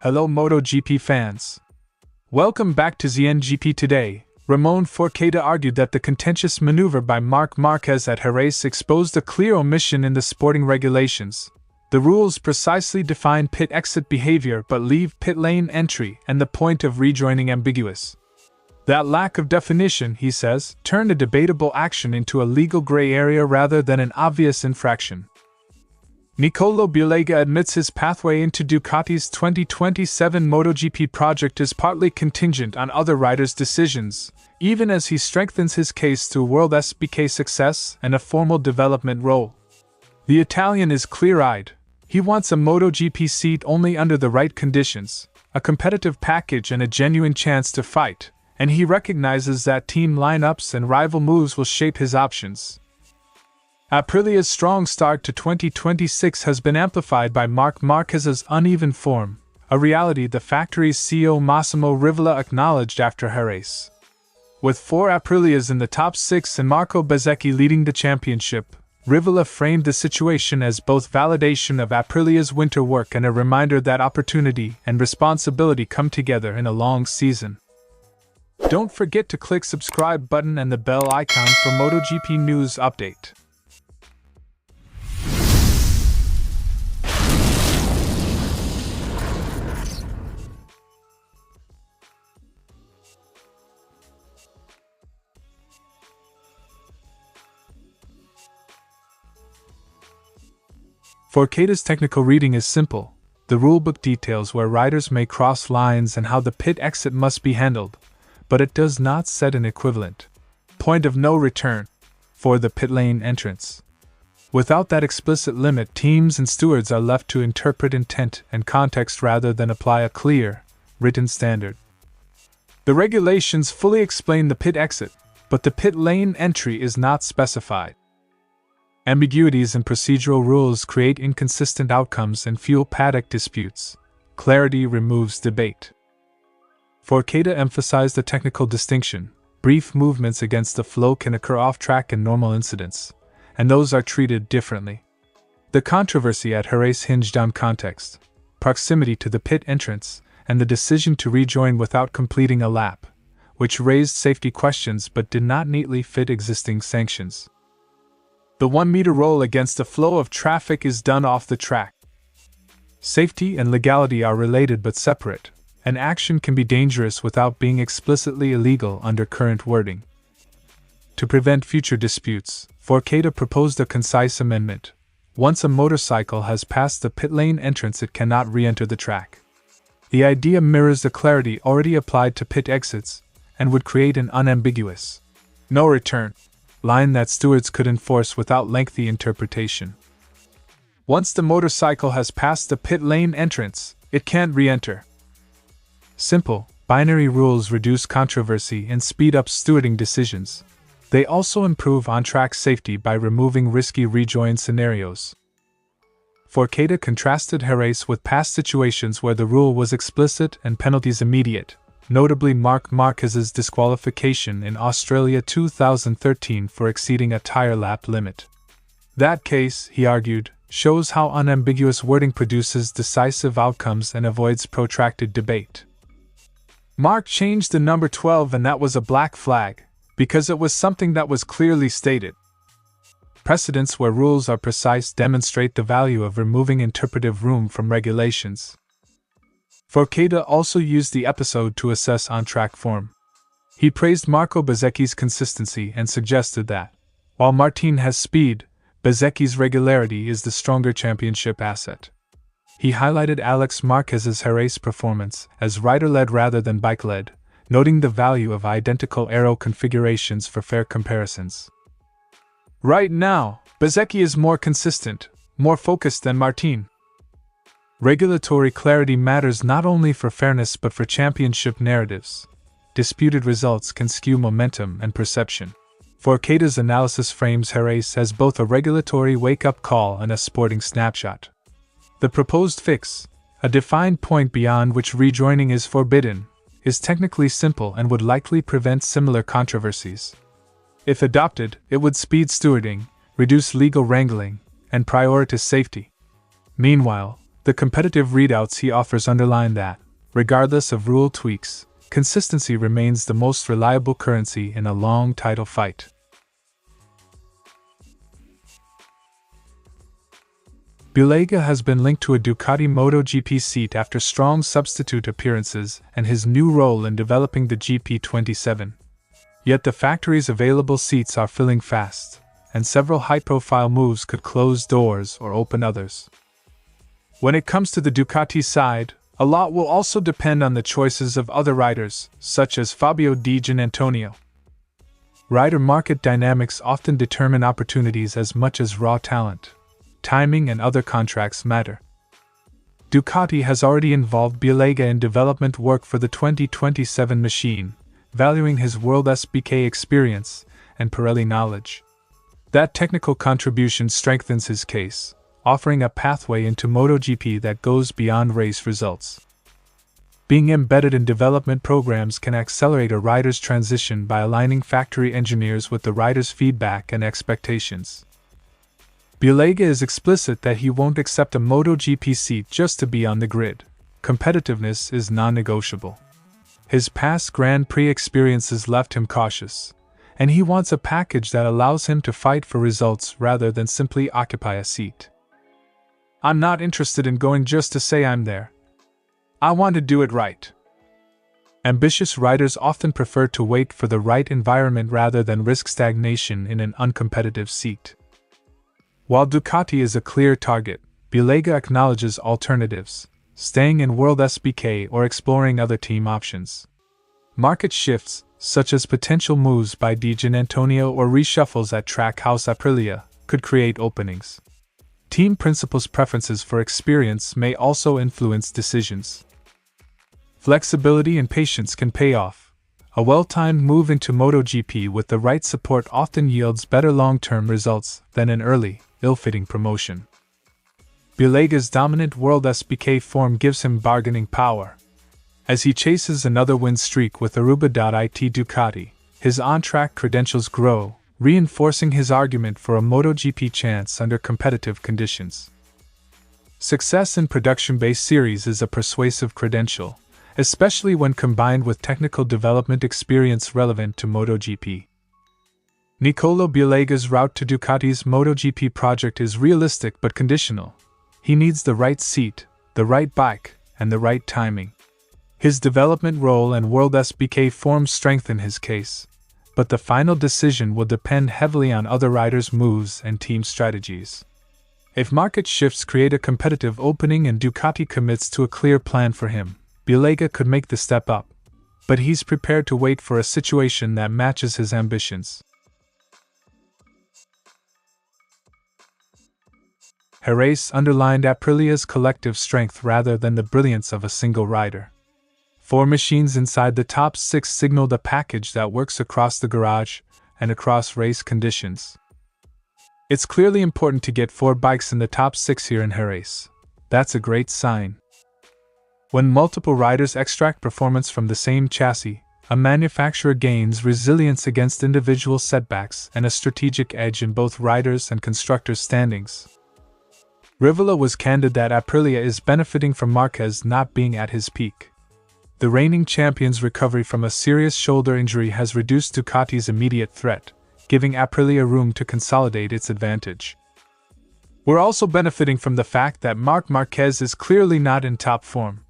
Hello MotoGP fans. Welcome back to ZNGP Today. Ramón Forcada argued that the contentious maneuver by Marc Márquez at Jerez exposed a clear omission in the sporting regulations. The rules precisely define pit exit behavior but leave pit lane entry and the point of rejoining ambiguous. That lack of definition, he says, turned a debatable action into a legal gray area rather than an obvious infraction. Nicolo Bulega admits his pathway into Ducati's 2027 MotoGP project is partly contingent on other riders' decisions, even as he strengthens his case through WorldSBK success and a formal development role. The Italian is clear-eyed. He wants a MotoGP seat only under the right conditions, a competitive package and a genuine chance to fight, and he recognizes that team lineups and rival moves will shape his options. Aprilia's strong start to 2026 has been amplified by Marc Márquez's uneven form, a reality the factory's CEO Massimo Rivola acknowledged after Jerez. With 4 Aprilias in the top 6 and Marco Bezzecchi leading the championship, Rivola framed the situation as both validation of Aprilia's winter work and a reminder that opportunity and responsibility come together in a long season. Don't forget to click subscribe button and the bell icon for MotoGP news update. Forcada's technical reading is simple. The rulebook details where riders may cross lines and how the pit exit must be handled, but it does not set an equivalent point of no return for the pit lane entrance. Without that explicit limit, teams and stewards are left to interpret intent and context rather than apply a clear, written standard. The regulations fully explain the pit exit, but the pit lane entry is not specified. Ambiguities in procedural rules create inconsistent outcomes and fuel paddock disputes. Clarity removes debate. Forcada emphasized the technical distinction. Brief movements against the flow can occur off-track in normal incidents, and those are treated differently. The controversy at Jerez hinged on context, proximity to the pit entrance, and the decision to rejoin without completing a lap, which raised safety questions but did not neatly fit existing sanctions. The 1-meter roll against the flow of traffic is done off the track. Safety and legality are related but separate. An action can be dangerous without being explicitly illegal under current wording. To prevent future disputes, Forcada proposed a concise amendment. Once a motorcycle has passed the pit lane entrance, it cannot re-enter the track. The idea mirrors the clarity already applied to pit exits and would create an unambiguous no return line that stewards could enforce without lengthy interpretation. Once the motorcycle has passed the pit lane entrance, it can't re-enter. Simple, binary rules reduce controversy and speed up stewarding decisions. They also improve on-track safety by removing risky rejoin scenarios. Forcada contrasted Jerez with past situations where the rule was explicit and penalties immediate, notably Marc Márquez's disqualification in Australia 2013 for exceeding a tire lap limit. That case, he argued, shows how unambiguous wording produces decisive outcomes and avoids protracted debate. Marc changed the number 12 and that was a black flag, because it was something that was clearly stated. Precedents where rules are precise demonstrate the value of removing interpretive room from regulations. Forcada also used the episode to assess on-track form. He praised Marco Bezzecchi's consistency and suggested that, while Martin has speed, Bezzecchi's regularity is the stronger championship asset. He highlighted Alex Marquez's Jerez performance as rider-led rather than bike-led, noting the value of identical aero configurations for fair comparisons. Right now, Bezzecchi is more consistent, more focused than Martin. Regulatory clarity matters not only for fairness but for championship narratives. Disputed results can skew momentum and perception. Forcada's analysis frames Jerez as both a regulatory wake-up call and a sporting snapshot. The proposed fix, a defined point beyond which rejoining is forbidden, is technically simple and would likely prevent similar controversies. If adopted, it would speed stewarding, reduce legal wrangling, and prioritize safety. Meanwhile, The competitive readouts he offers underline that, regardless of rule tweaks, consistency remains the most reliable currency in a long title fight. Bulega has been linked to a Ducati Moto GP seat after strong substitute appearances and his new role in developing the GP27. Yet the factory's available seats are filling fast, and several high-profile moves could close doors or open others. When it comes to the Ducati side, a lot will also depend on the choices of other riders, such as Fabio Di Giannantonio. Rider market dynamics often determine opportunities as much as raw talent. Timing and other contracts matter. Ducati has already involved Bulega in development work for the 2027 machine, valuing his WorldSBK experience and Pirelli knowledge. That technical contribution strengthens his case, offering a pathway into MotoGP that goes beyond race results. Being embedded in development programs can accelerate a rider's transition by aligning factory engineers with the rider's feedback and expectations. Bulega is explicit that he won't accept a MotoGP seat just to be on the grid. Competitiveness is non-negotiable. His past Grand Prix experiences left him cautious, and he wants a package that allows him to fight for results rather than simply occupy a seat. "I'm not interested in going just to say I'm there. I want to do it right." Ambitious riders often prefer to wait for the right environment rather than risk stagnation in an uncompetitive seat. While Ducati is a clear target, Bulega acknowledges alternatives, staying in WorldSBK or exploring other team options. Market shifts, such as potential moves by Di Giannantonio or reshuffles at Trackhouse Aprilia, could create openings. Team principals' preferences for experience may also influence decisions. Flexibility and patience can pay off. A well-timed move into MotoGP with the right support often yields better long-term results than an early, ill-fitting promotion. Bulega's dominant WorldSBK form gives him bargaining power. As he chases another win streak with Aruba.it Ducati, his on-track credentials grow, reinforcing his argument for a MotoGP chance under competitive conditions. Success in production-based series is a persuasive credential, especially when combined with technical development experience relevant to MotoGP. Nicolo Bulega's route to Ducati's MotoGP project is realistic but conditional. He needs the right seat, the right bike, and the right timing. His development role and WorldSBK form strengthen his case, but the final decision will depend heavily on other riders' moves and team strategies. If market shifts create a competitive opening and Ducati commits to a clear plan for him, Bulega could make the step up, but he's prepared to wait for a situation that matches his ambitions. Jerez underlined Aprilia's collective strength rather than the brilliance of a single rider. 4 machines inside the top 6 signaled a package that works across the garage and across race conditions. It's clearly important to get 4 bikes in the top 6 here in Jerez. That's a great sign. When multiple riders extract performance from the same chassis, a manufacturer gains resilience against individual setbacks and a strategic edge in both riders and constructors' standings. Rivola was candid that Aprilia is benefiting from Marquez not being at his peak. The reigning champion's recovery from a serious shoulder injury has reduced Ducati's immediate threat, giving Aprilia room to consolidate its advantage. We're also benefiting from the fact that Marc Márquez is clearly not in top form.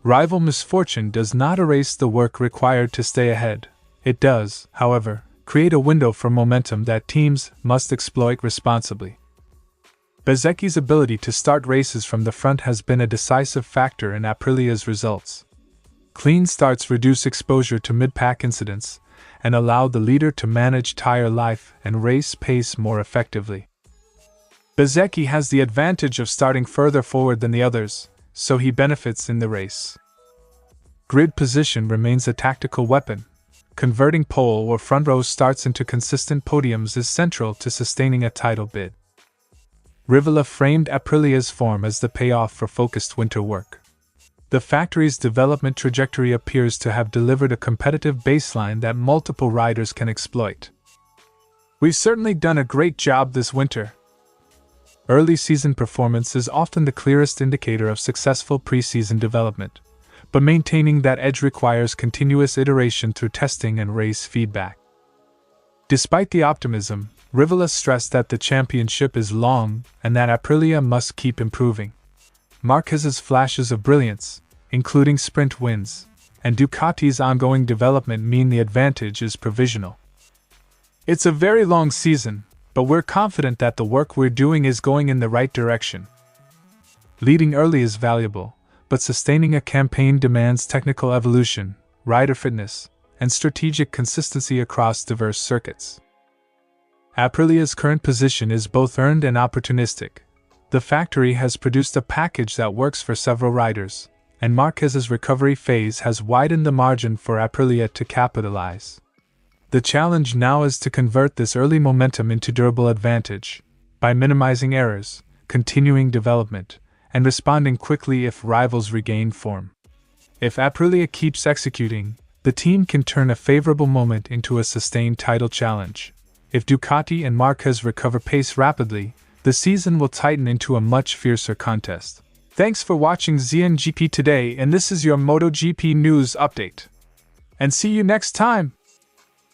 Rival misfortune does not erase the work required to stay ahead. It does, however, create a window for momentum that teams must exploit responsibly. Bezzecchi's ability to start races from the front has been a decisive factor in Aprilia's results. Clean starts reduce exposure to mid-pack incidents and allow the leader to manage tire life and race pace more effectively. Bezzecchi has the advantage of starting further forward than the others, so he benefits in the race. Grid position remains a tactical weapon. Converting pole or front row starts into consistent podiums is central to sustaining a title bid. Rivola framed Aprilia's form as the payoff for focused winter work. The factory's development trajectory appears to have delivered a competitive baseline that multiple riders can exploit. "We've certainly done a great job this winter," Early season performance is often the clearest indicator of successful pre-season development, but maintaining that edge requires continuous iteration through testing and race feedback. Despite the optimism, Rivera stressed that the championship is long and that Aprilia must keep improving. Marquez's flashes of brilliance, including sprint wins, and Ducati's ongoing development mean the advantage is provisional. It's a very long season, but we're confident that the work we're doing is going in the right direction. Leading early is valuable, but sustaining a campaign demands technical evolution, rider fitness, and strategic consistency across diverse circuits. Aprilia's current position is both earned and opportunistic. The factory has produced a package that works for several riders, and Marquez's recovery phase has widened the margin for Aprilia to capitalize. The challenge now is to convert this early momentum into durable advantage, by minimizing errors, continuing development, and responding quickly if rivals regain form. If Aprilia keeps executing, the team can turn a favorable moment into a sustained title challenge. If Ducati and Marquez recover pace rapidly, the season will tighten into a much fiercer contest. Thanks for watching ZNGP Today, and this is your MotoGP news update. And see you next time!